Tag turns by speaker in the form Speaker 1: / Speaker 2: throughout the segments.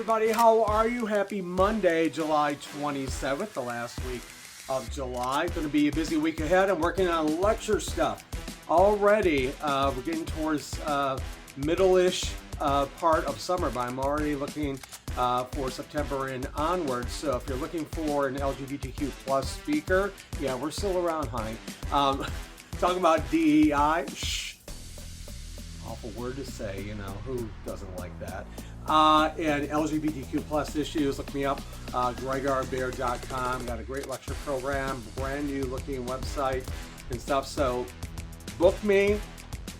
Speaker 1: everybody, how are you? Happy Monday, July 27th, the last week of July. Going to be a busy week ahead. I'm working on lecture stuff already. We're getting towards middle-ish part of summer, but I'm already looking for September and onwards. So if you're looking for an LGBTQ+ speaker, yeah, we're still around, honey. Talking about DEI, awful word to say, you know, who doesn't like that? And LGBTQ+ issues, look me up, Baird.com. Got a great lecture program, brand new looking website and stuff. So book me.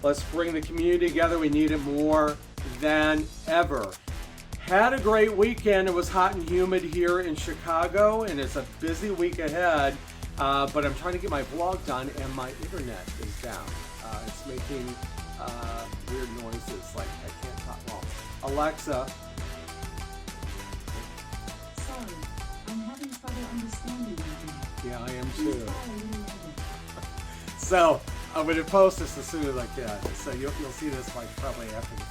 Speaker 1: Let's bring the community together. We need it more than ever. Had a great weekend. It was hot and humid here in Chicago, and it's a busy week ahead. But I'm trying to get my vlog done, and my internet is down. It's making weird noises, like I can't talk well. Alexa.
Speaker 2: Sorry, I'm having trouble understanding you.
Speaker 1: Yeah, I am too. So I'm going to post this as soon as I can. So you'll see this like probably after the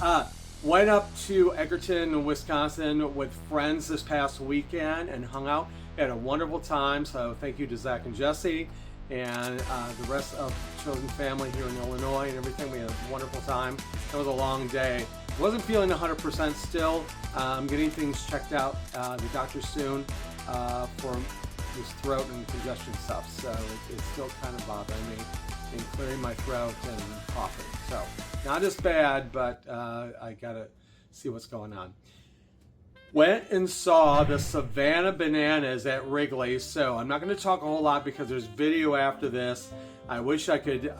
Speaker 1: fact. Went up to Edgerton, Wisconsin with friends this past weekend and hung out. Had a wonderful time. So thank you to Zach and Jesse and the rest of the chosen family here in Illinois and everything. We had a wonderful time. It was a long day. Wasn't feeling 100% still. I'm getting things checked out. The doctor soon for his throat and congestion stuff. So it's still kind of bothering me and clearing my throat and coughing. So not as bad, but I gotta see what's going on. Went and saw the Savannah Bananas at Wrigley. So I'm not going to talk a whole lot because there's video after this. I wish I could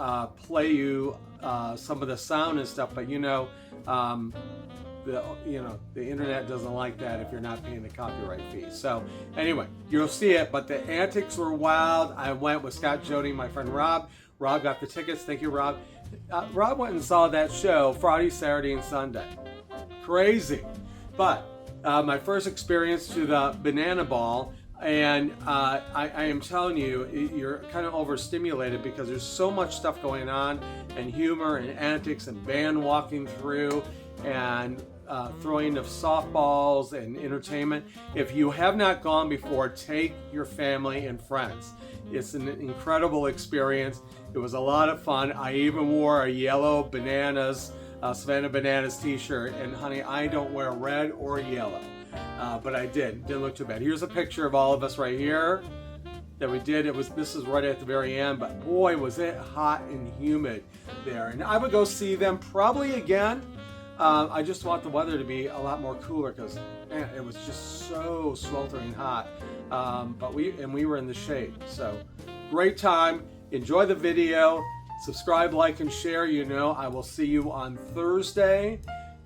Speaker 1: play you some of the sound and stuff, but the internet doesn't like that if you're not paying the copyright fee. So anyway, you'll see it, but the antics were wild. I went with Scott, Jody, my friend Rob. Rob got the tickets. Thank you, Rob. Rob went and saw that show Friday, Saturday, and Sunday. Crazy. But my first experience to the Banana Ball, and I am telling you, you're kind of overstimulated because there's so much stuff going on, and humor and antics and band walking through and throwing of softballs and entertainment. If you have not gone before, take your family and friends. It's an incredible experience. It was a lot of fun. I even wore a yellow Bananas, Savannah Bananas t-shirt, and honey, I don't wear red or yellow, but I did. Didn't look too bad. Here's a picture of all of us right here that we did. This is right at the very end, but boy, was it hot and humid there. And I would go see them probably again. I just want the weather to be a lot more cooler because it was just so sweltering hot. But we were in the shade. So great time. Enjoy the video. Subscribe, like, and share. I will see you on Thursday.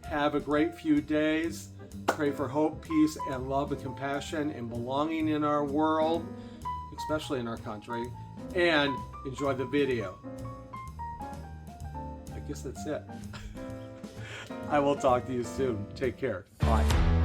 Speaker 1: Have a great few days. Pray for hope, peace, and love and compassion and belonging in our world, especially in our country. And enjoy the video. I guess that's it. I will talk to you soon. Take care. Bye.